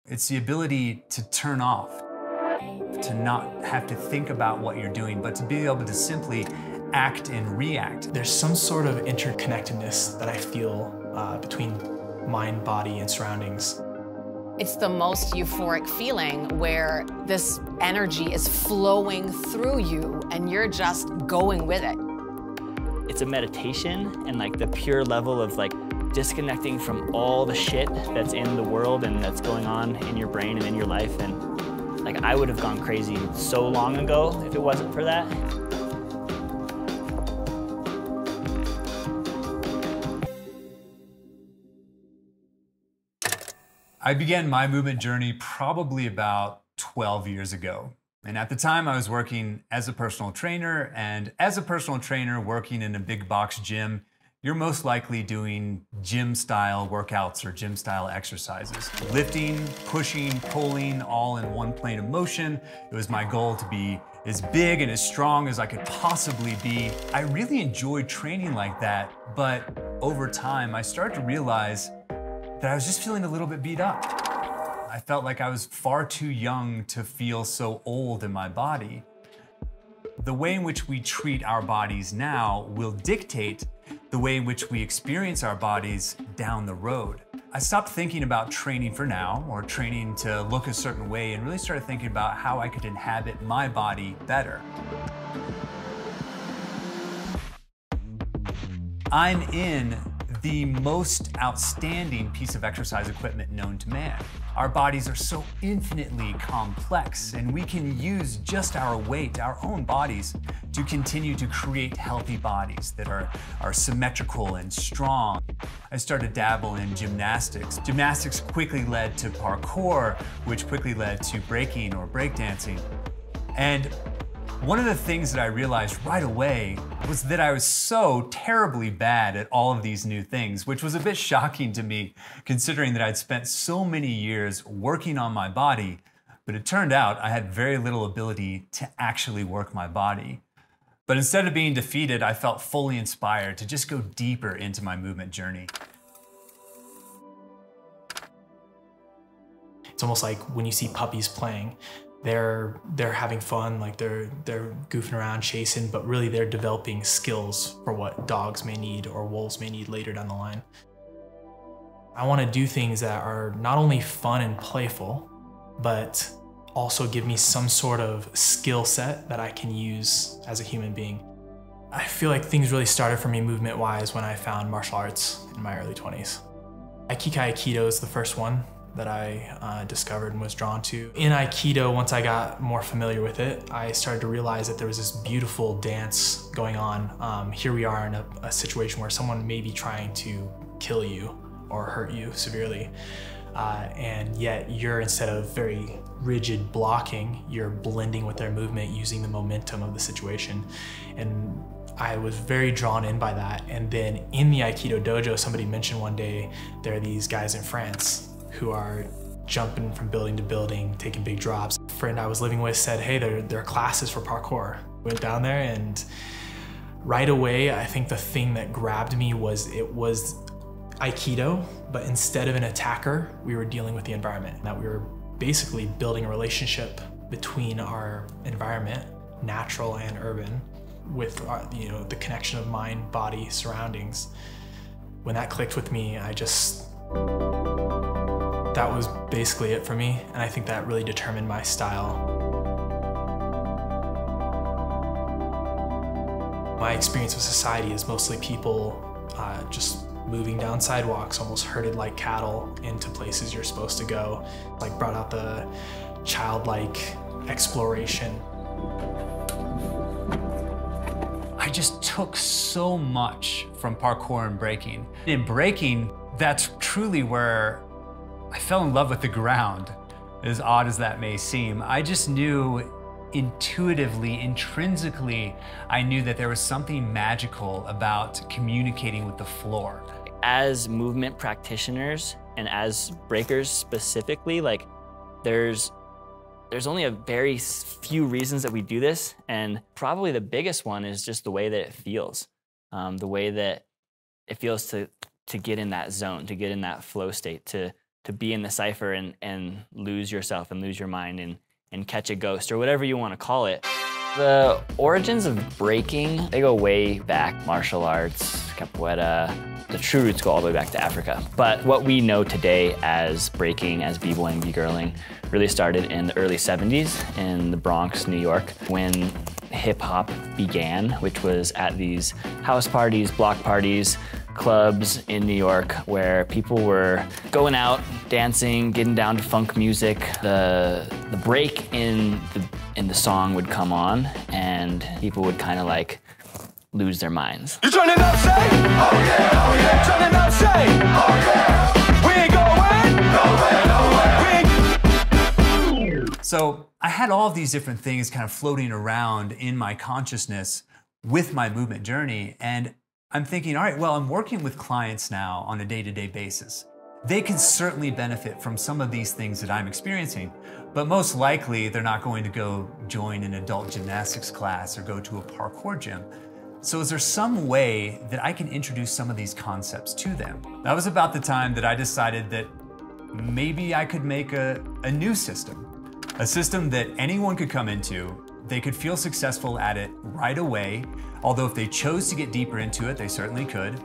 It's the ability to turn off, to not have to think about what you're doing, but to be able to simply act and react. There's some sort of interconnectedness that I feel between mind, body, and surroundings. It's the most euphoric feeling where this energy is flowing through you and you're just going with it. It's a meditation and like the pure level of like disconnecting from all the shit that's in the world and that's going on in your brain and in your life. And like I would have gone crazy so long ago if it wasn't for that. I began my movement journey probably about 12 years ago. And at the time I was working as a personal trainer, and as a personal trainer working in a big box gym, you're most likely doing gym style workouts or gym style exercises. Lifting, pushing, pulling, all in one plane of motion. It was my goal to be as big and as strong as I could possibly be. I really enjoyed training like that, but over time I started to realize that I was just feeling a little bit beat up. I felt like I was far too young to feel so old in my body. The way in which we treat our bodies now will dictate the way in which we experience our bodies down the road. I stopped thinking about training for now or training to look a certain way and really started thinking about how I could inhabit my body better. I'm in the most outstanding piece of exercise equipment known to man. Our bodies are so infinitely complex, and we can use just our weight, our own bodies, to continue to create healthy bodies that are symmetrical and strong. I started to dabble in gymnastics. Gymnastics quickly led to parkour, which quickly led to breaking or breakdancing. And one of the things that I realized right away was that I was so terribly bad at all of these new things, which was a bit shocking to me, considering that I'd spent so many years working on my body, but it turned out I had very little ability to actually work my body. But instead of being defeated, I felt fully inspired to just go deeper into my movement journey. It's almost like when you see puppies playing, they're having fun, like they're goofing around, chasing, but really they're developing skills for what dogs may need or wolves may need later down the line. I want to do things that are not only fun and playful, but also give me some sort of skill set that I can use as a human being. I feel like things really started for me movement-wise when I found martial arts in my early 20s. Aikido is the first one that I discovered and was drawn to. In Aikido, once I got more familiar with it, I started to realize that there was this beautiful dance going on. Here we are in a situation where someone may be trying to kill you or hurt you severely, and yet you're, instead of very rigid blocking, you're blending with their movement using the momentum of the situation. And I was very drawn in by that. And then in the Aikido dojo, somebody mentioned one day, there are these guys in France who are jumping from building to building, taking big drops. A friend I was living with said, hey, there are classes for parkour. Went down there, and right away, I think the thing that grabbed me was it was Aikido, but instead of an attacker, we were dealing with the environment. That we were basically building a relationship between our environment, natural and urban, with our, the connection of mind, body, surroundings. When that clicked with me, that was basically it for me, and I think that really determined my style. My experience with society is mostly people just moving down sidewalks, almost herded like cattle into places you're supposed to go. Like, brought out the childlike exploration. I just took so much from parkour and breaking. In breaking, that's truly where I fell in love with the ground, as odd as that may seem. I just knew intuitively, intrinsically, I knew that there was something magical about communicating with the floor. As movement practitioners and as breakers specifically, like there's only a very few reasons that we do this, and probably the biggest one is just the way that it feels, the way that it feels to get in that zone, to get in that flow state, to be in the cypher and lose yourself and lose your mind and catch a ghost or whatever you want to call it. The origins of breaking, they go way back. Martial arts, capoeira, the true roots go all the way back to Africa. But what we know today as breaking, as b-boying, b-girling, really started in the early 70s in the Bronx, New York, when hip hop began, which was at these house parties, block parties, clubs in New York where people were going out, dancing, getting down to funk music. The break in the song would come on and people would kind of like lose their minds. You turning up, say? Oh yeah, oh yeah. Turning up, say? Oh yeah. We ain't going nowhere, nowhere. So I had all of these different things kind of floating around in my consciousness with my movement journey. And I'm thinking, all right, well, I'm working with clients now on a day-to-day basis. They can certainly benefit from some of these things that I'm experiencing, but most likely they're not going to go join an adult gymnastics class or go to a parkour gym. So is there some way that I can introduce some of these concepts to them? That was about the time that I decided that maybe I could make a new system, a system that anyone could come into. They could feel successful at it right away, although if they chose to get deeper into it, they certainly could.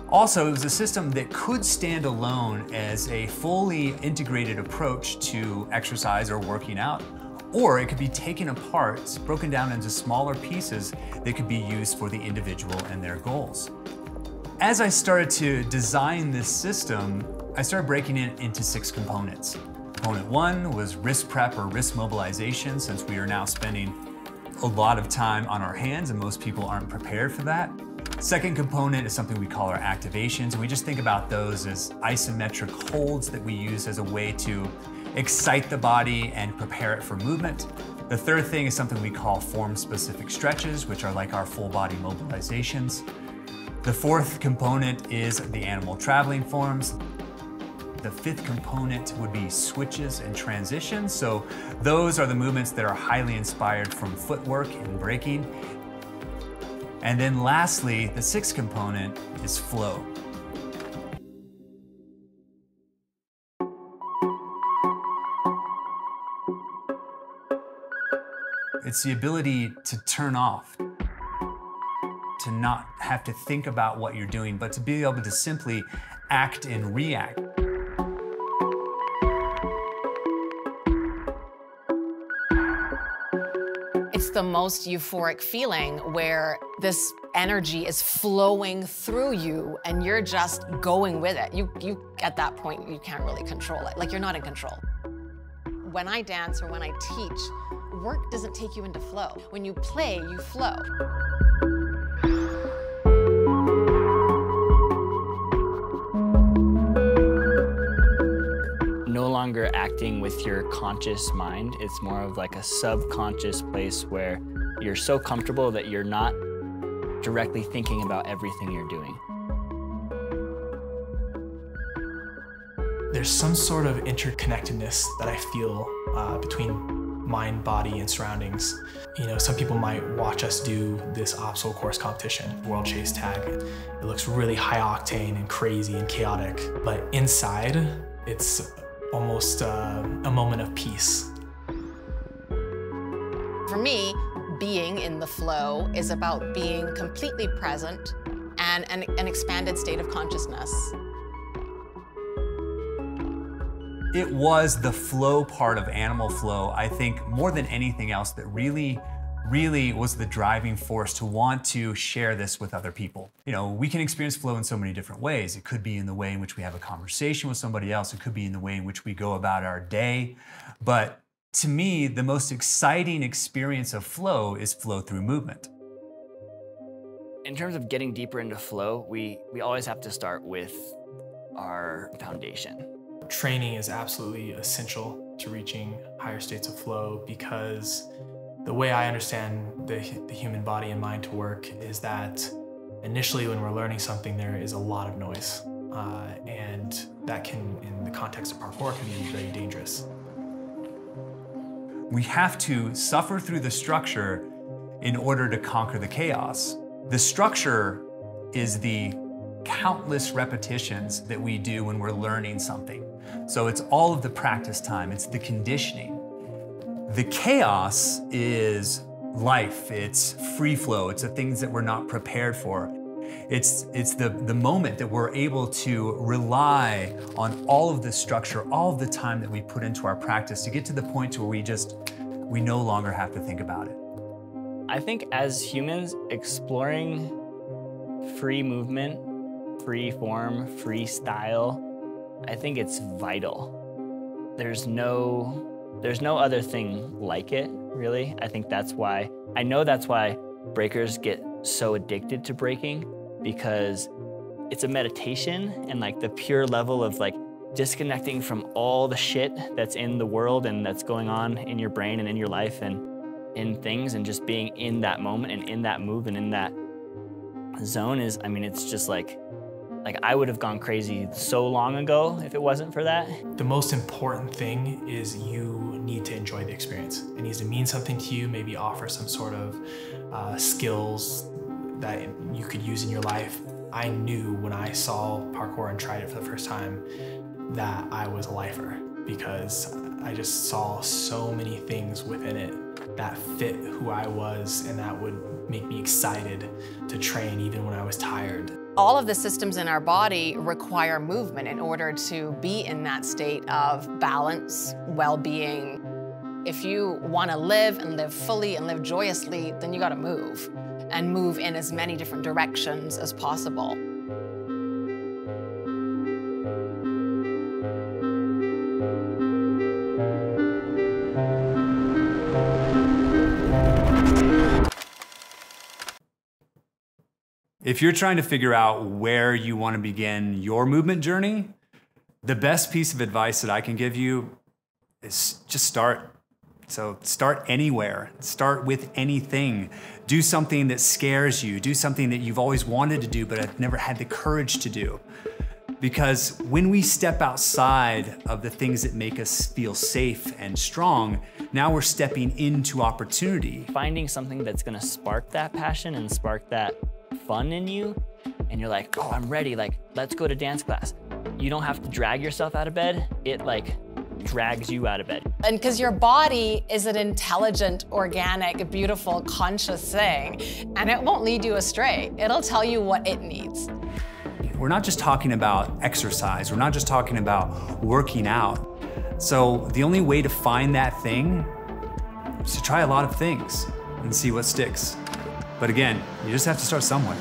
Also, it was a system that could stand alone as a fully integrated approach to exercise or working out, or it could be taken apart, broken down into smaller pieces that could be used for the individual and their goals. As I started to design this system, I started breaking it into 6 components. Component 1 was wrist prep or wrist mobilization, since we are now spending a lot of time on our hands and most people aren't prepared for that. Second component is something we call our activations. We just think about those as isometric holds that we use as a way to excite the body and prepare it for movement. The third thing is something we call form-specific stretches, which are like our full body mobilizations. The fourth component is the animal traveling forms. The fifth component would be switches and transitions. So those are the movements that are highly inspired from footwork and breaking. And then lastly, the sixth component is flow. It's the ability to turn off, to not have to think about what you're doing, but to be able to simply act and react. It's the most euphoric feeling where this energy is flowing through you and you're just going with it. You at that point, you can't really control it. Like, you're not in control. When I dance or when I teach, work doesn't take you into flow. When you play, you flow. No longer acting with your conscious mind. It's more of like a subconscious place where you're so comfortable that you're not directly thinking about everything you're doing. There's some sort of interconnectedness that I feel between mind, body, and surroundings. You know, some people might watch us do this obstacle course competition, World Chase Tag. It looks really high octane and crazy and chaotic, but inside, it's almost a moment of peace. For me, being in the flow is about being completely present and an expanded state of consciousness. It was the flow part of Animal Flow, I think, more than anything else, that really was the driving force to want to share this with other people. You know, we can experience flow in so many different ways. It could be in the way in which we have a conversation with somebody else. It could be in the way in which we go about our day. But to me, the most exciting experience of flow is flow through movement. In terms of getting deeper into flow, we always have to start with our foundation. Training is absolutely essential to reaching higher states of flow, because the way I understand the human body and mind to work is that initially when we're learning something, there is a lot of noise. And that can, in the context of parkour, can be very dangerous. We have to suffer through the structure in order to conquer the chaos. The structure is the countless repetitions that we do when we're learning something. So it's all of the practice time, it's the conditioning. The chaos is life, it's free flow, it's the things that we're not prepared for. It's the moment that we're able to rely on all of the structure, all of the time that we put into our practice to get to the point where we no longer have to think about it. I think as humans, exploring free movement, free form, free style, I think it's vital. There's no other thing like it, really. I think I know that's why breakers get so addicted to breaking, because it's a meditation, and like the pure level of like disconnecting from all the shit that's in the world and that's going on in your brain and in your life and in things, and just being in that moment and in that move and in that zone is, I mean, it's just like I would have gone crazy so long ago if it wasn't for that. The most important thing is you need to enjoy the experience. It needs to mean something to you, maybe offer some sort of skills that you could use in your life. I knew when I saw parkour and tried it for the first time that I was a lifer, because I just saw so many things within it that fit who I was and that would make me excited to train even when I was tired. All of the systems in our body require movement in order to be in that state of balance, well-being. If you want to live and live fully and live joyously, then you got to move, and move in as many different directions as possible. If you're trying to figure out where you want to begin your movement journey, the best piece of advice that I can give you is just start. So start anywhere, start with anything. Do something that scares you, do something that you've always wanted to do but have never had the courage to do. Because when we step outside of the things that make us feel safe and strong, now we're stepping into opportunity. Finding something that's gonna spark that passion and spark that fun in you, and you're like, oh, I'm ready, like, let's go to dance class. You don't have to drag yourself out of bed, it like drags you out of bed. And because your body is an intelligent, organic, beautiful, conscious thing, and it won't lead you astray. It'll tell you what it needs. We're not just talking about exercise, we're not just talking about working out. So the only way to find that thing is to try a lot of things and see what sticks. But again, you just have to start somewhere.